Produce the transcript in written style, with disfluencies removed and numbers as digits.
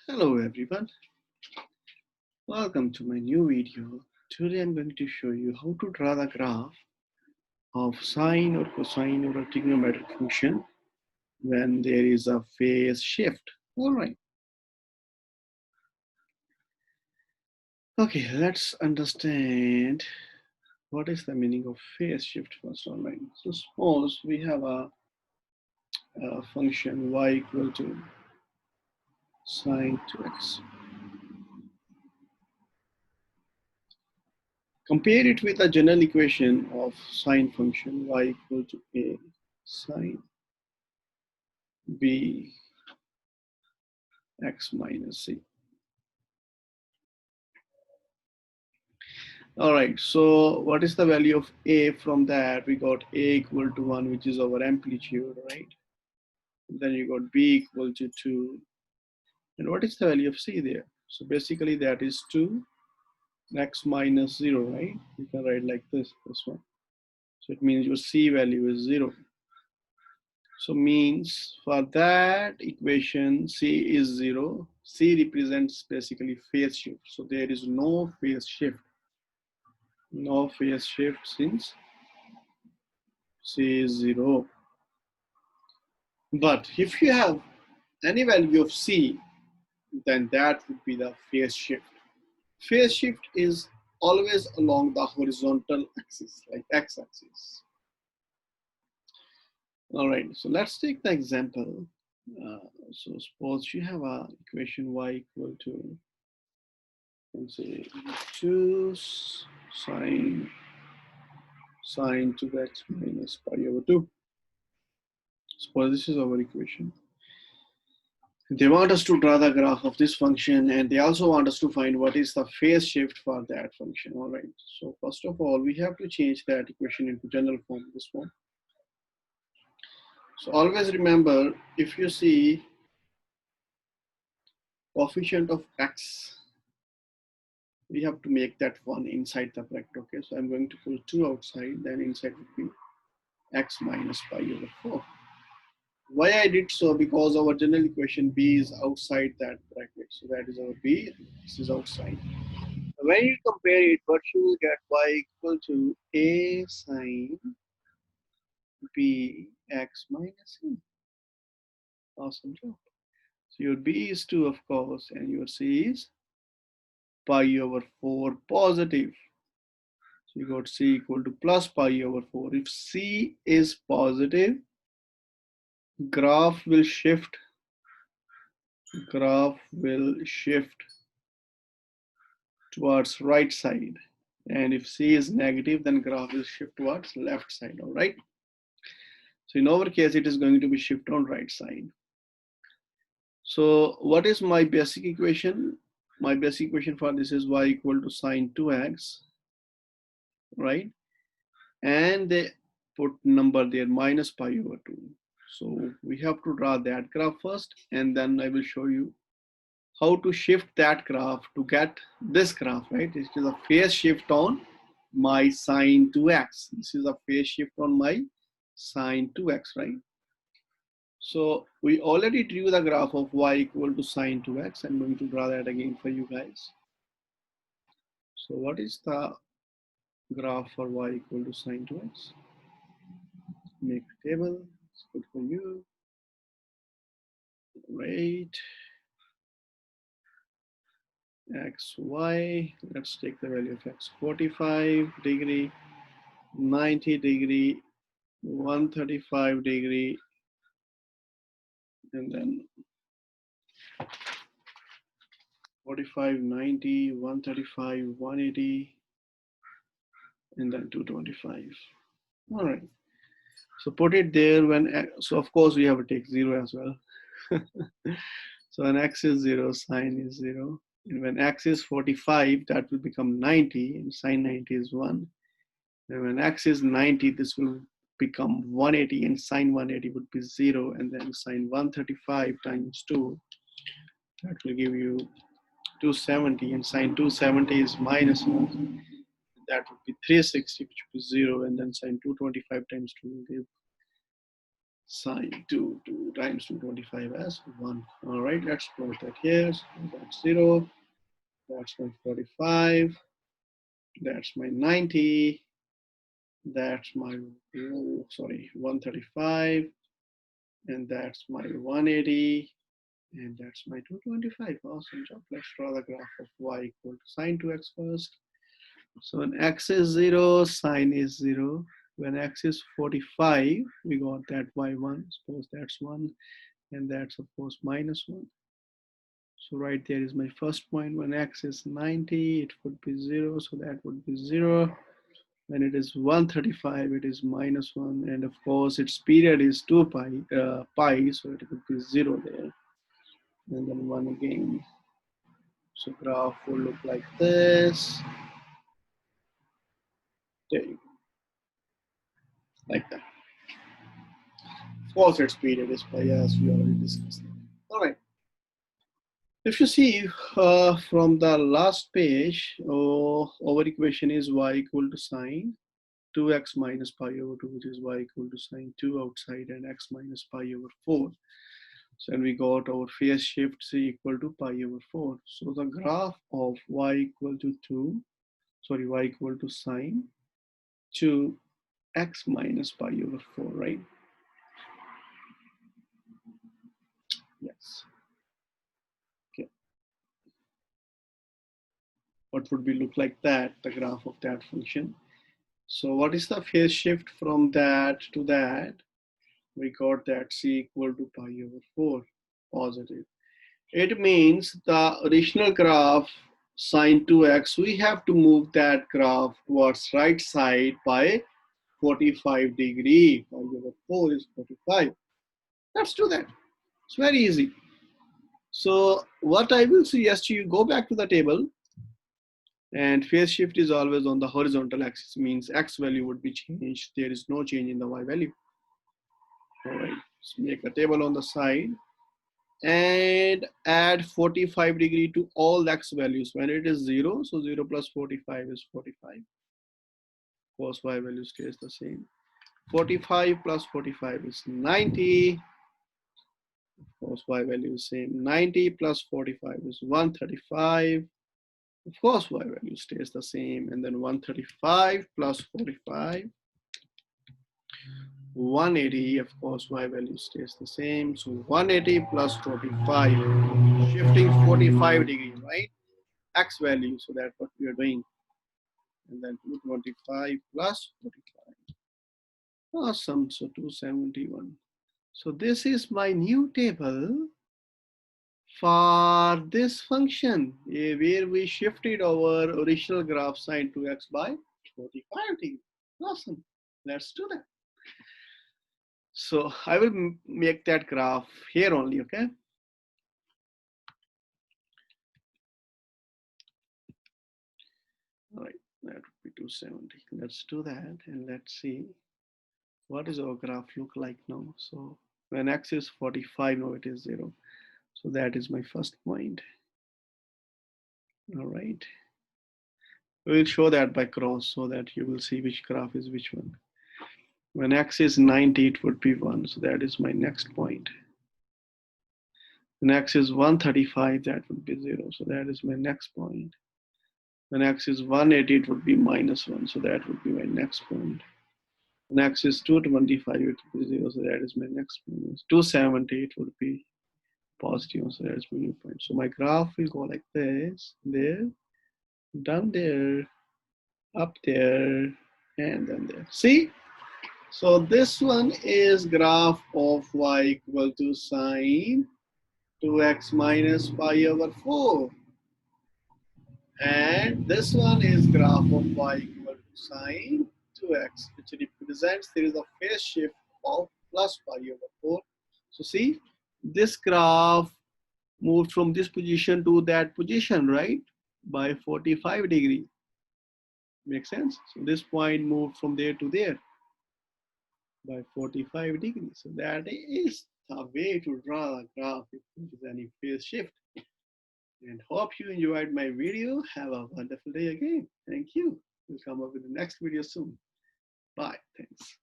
Hello everyone, welcome to my new video. Today I'm going to show you how to draw the graph of sine or cosine or a trigonometric function when there is a phase shift. Alright, okay, let's understand what is the meaning of phase shift first. Alright, so suppose we have a function y equal to sine 2x. Compare it with a general equation of sine function y equal to a sine b x minus c. All right, so what is the value of a? From that we got a equal to 1, which is our amplitude, right? Then you got b equal to 2. And what is the value of c there? So basically that is 2 x minus 0, right? You can write like this one. So it means your c value is 0. So means for that equation c is 0. C represents basically phase shift. So there is no phase shift. No phase shift since c is 0. But if you have any value of c, then that would be the phase shift. Phase shift is always along the horizontal axis, like x-axis. All right, so let's take the example. So suppose you have a equation y equal to, let's say, 2 sine 2x minus pi over 2. Suppose this is our equation. They want us to draw the graph of this function, and they also want us to find what is the phase shift for that function. All right, so first of all, we have to change that equation into general form, this one. So always remember, if you see coefficient of x, we have to make that one inside the bracket. Okay, so I'm going to pull 2 outside, then inside would be x minus pi over 4. Why I did so? Because our general equation b is outside that bracket, so that is our b, this is outside. When you compare it, what you will get y equal to a sine b x minus c. Awesome job. So your b is 2, of course, and your c is pi over 4 positive. So you got c equal to plus pi over 4. If c is positive, graph will shift towards right side. And if c is negative, then graph will shift towards left side. All right. So in our case, it is going to be shift on right side. So what is my basic equation? My basic equation for this is y equal to sine 2x, right? And they put number there minus pi over 2. So we have to draw that graph first, and then I will show you how to shift that graph to get this graph, right? This is a phase shift on my sine 2x. This is a phase shift on my sine 2x, right? So we already drew the graph of y equal to sine 2x. I'm going to draw that again for you guys. So what is the graph for y equal to sine 2x? Make a table. It's good for you. Right. X, y. Let's take the value of x. 45 degree, 90 degree, 135 degree, and then 45, 90, 135, 180, and then 225. All right. So put it there when, so of course we have to take 0 as well. So when x is 0, sine is 0. And when x is 45, that will become 90, and sine 90 is 1. And when x is 90, this will become 180, and sine 180 would be 0. And then sine 135 times 2, that will give you 270, and sine 270 is minus 1. That would be 360, which would be 0. And then sine 225 times 2 will give sine 2 times 225 as 1. All right, let's put that here. So that's 0. That's my 45. That's my 90. That's my, oh, sorry, 135. And that's my 180. And that's my 225. Awesome job. Let's draw the graph of y equal to sine 2x first. So when x is 0, sine is 0. When x is 45, we got that y1. Suppose that's 1. And that's, of course, minus 1. So right there is my first point. When x is 90, it would be 0. So that would be 0. When it is 135, it is minus 1. And of course, its period is 2 pi, so it would be 0 there. And then 1 again. So graph will look like this. There you go. Like that. Of course, its period is pi, as we already discussed. All right. If you see from the last page, our equation is y equal to sine 2x minus pi over 2, which is y equal to sine 2 outside, and x minus pi over 4. So and we got our phase shift c equal to pi over 4. So the graph of y equal to 2, sorry, y equal to sine 2 x minus pi over 4, right? Yes. Okay. What would be look like that, the graph of that function? So what is the phase shift from that to that? We got that c equal to pi over 4 positive. It means the original graph sine 2x, we have to move that graph towards right side by 45 degree. Pi over 4 is 45. Let's do that. It's very easy. So what I will suggest you go back to the table, and phase shift is always on the horizontal axis, means x value would be changed. There is no change in the y value. All right, so make a table on the side and add 45 degree to all x values. When it is 0, so 0 plus 45 is 45. Of course, y value stays the same. 45 plus 45 is 90. Of course, y value is same. 90 plus 45 is 135. Of course, y value stays the same. And then 135 plus 45, 180. Of course, y value stays the same. So 180 plus 45, shifting 45 degree, right? X value. So that's what we are doing. And then 225 plus 45. Awesome. So 271. So this is my new table for this function where we shifted our original graph sine 2x by 45 degree. Awesome. Let's do that. So I will make that graph here only, okay? All right, that would be 270. Let's do that and let's see what is our graph look like now. So when x is 45, now it is 0. So that is my first point. All right. We will show that by cross so that you will see which graph is which one. When x is 90, it would be 1. So that is my next point. When x is 135, that would be 0. So that is my next point. When x is 180, it would be minus 1. So that would be my next point. When x is 225, it would be 0. So that is my next point. 270, it would be positive. So that's my new point. So my graph will go like this, there, down there, up there, and then there. See? So this one is graph of y equal to sine 2x minus pi over 4. And this one is graph of y equal to sine 2x, which represents there is a phase shift of plus pi over 4. So see, this graph moved from this position to that position, right? By 45 degree. Makes sense? So this point moved from there to there by 45 degrees. So that is the way to draw the graph if there is any phase shift. And hope you enjoyed my video. Have a wonderful day again. Thank you. We'll come up with the next video soon. Bye. Thanks.